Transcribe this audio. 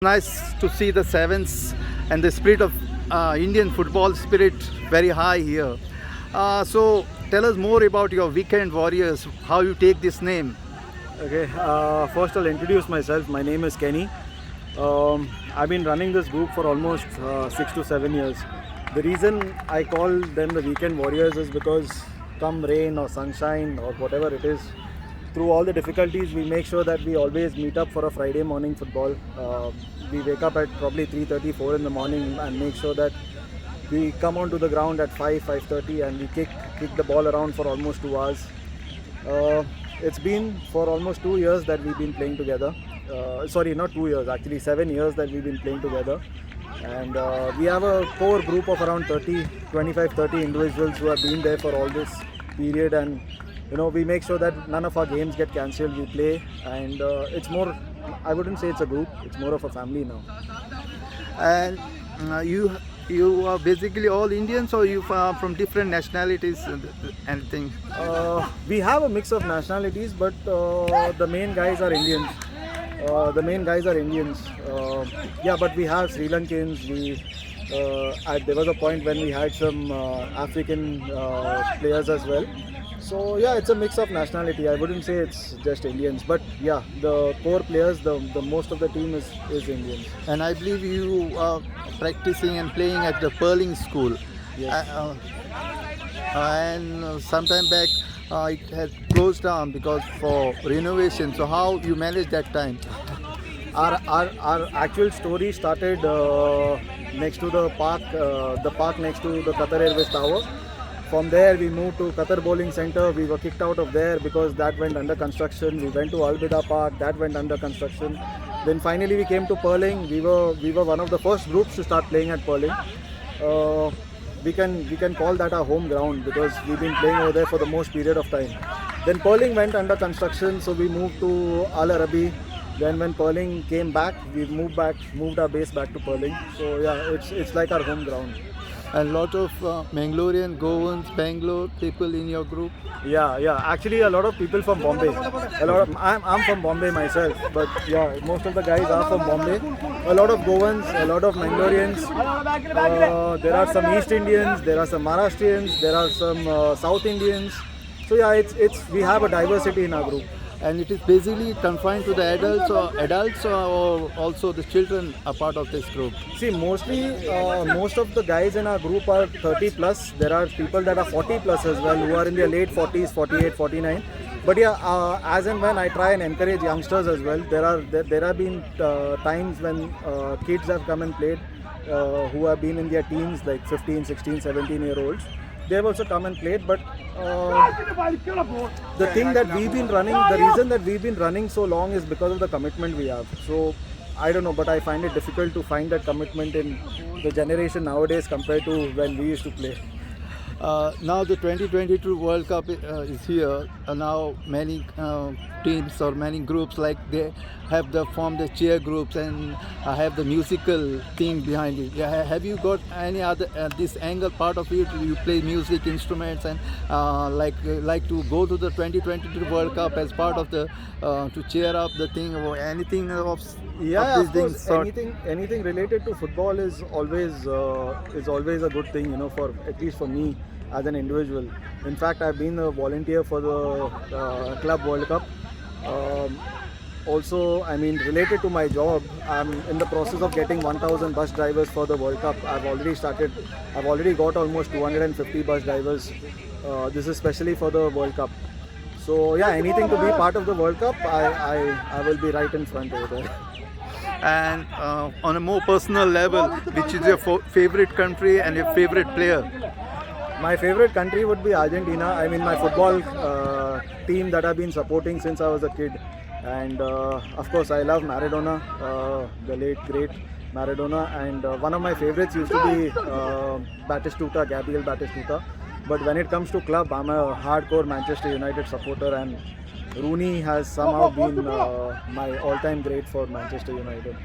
Nice to see the sevens and the spirit of Indian football spirit very high here. So tell us more about your Weekend Warriors, how you take this name. Okay, first I'll introduce myself. My name is Kenny. I've been running this group for almost 6 to 7 years. The reason I call them the Weekend Warriors is because come rain or sunshine or whatever it is, through all the difficulties, we make sure that we always meet up for a Friday morning football. We wake up at probably 3:30, 4 in the morning and make sure that we come onto the ground at 5, 5:30 and we kick the ball around for almost 2 hours. It's been for almost 2 years that we've been playing together. Sorry, not 2 years, actually 7 years that we've been playing together. And we have a core group of around 25, 30 individuals who have been there for all this period. And we make sure that none of our games get cancelled. We play, and it's more. I wouldn't say it's a group. It's more of a family now. And you are basically all Indians, or you are from different nationalities? Anything? We have a mix of nationalities, but the main guys are Indians. Yeah, but we have Sri Lankans. There was a point when we had some African players as well. So yeah, it's a mix of nationality. I wouldn't say it's just Indians, but yeah, the core players, the most of the team is Indians. And I believe you are practicing and playing at the Pearling School. Yes. And sometime back it has closed down because for renovation. So how you manage that time? Our actual story started next to the park next to the Qatar Airways Tower. From there we moved to Qatar Bowling Centre. We were kicked out of there because that went under construction. We went to Al Bida Park, that went under construction. Then finally we came to Pearling. We were one of the first groups to start playing at Pearling. We can call that our home ground because we've been playing over there for the most period of time. Then Pearling went under construction, so we moved to Al Arabi. Then when Pearling came back, we moved our base back to Pearling. So yeah, it's like our home ground. A lot of Mangalorean, Goans, Bangalore people in your group? Yeah. Actually, a lot of people from Bombay. I'm from Bombay myself, but yeah, most of the guys are from Bombay. A lot of Goans, a lot of Mangaloreans. There are some East Indians, there are some Maharashtrians, there are some South Indians. So yeah, we have a diversity in our group. And it is basically confined to the adults or also the children are part of this group? See, mostly most of the guys in our group are 30 plus. There are people that are 40 plus as well who are in their late 40s, 48, 49. But yeah, as and when I try and encourage youngsters as well, there have been times when kids have come and played who have been in their teens, like 15, 16, 17-year-olds. They have also come and played, but the thing that we've been running, the reason that we've been running so long is because of the commitment we have. So I don't know, but I find it difficult to find that commitment in the generation nowadays compared to when we used to play. Now the 2022 World Cup is here. Now many teams or many groups they have formed the cheer groups and have the musical thing behind it. Have you got any other this angle part of it? You play music instruments and like to go to the 2022 World Cup as part of the to cheer up the thing or anything of yeah, of these of course. things? Anything related to football is always a good thing, for at least for me as an individual. In fact, I've been a volunteer for the Club World Cup. Also, I mean, related to my job, I'm in the process of getting 1,000 bus drivers for the World Cup. I've already got almost 250 bus drivers. This is especially for the World Cup. So yeah, anything to be part of the World Cup, I will be right in front over there. And on a more personal level, which is your favorite country and your favorite player? My favorite country would be Argentina. I mean, my football team that I've been supporting since I was a kid. And of course, I love Maradona, the late great Maradona. And one of my favorites used to be Batistuta, Gabriel Batistuta. But when it comes to club, I'm a hardcore Manchester United supporter, and Rooney has somehow been my all-time great for Manchester United.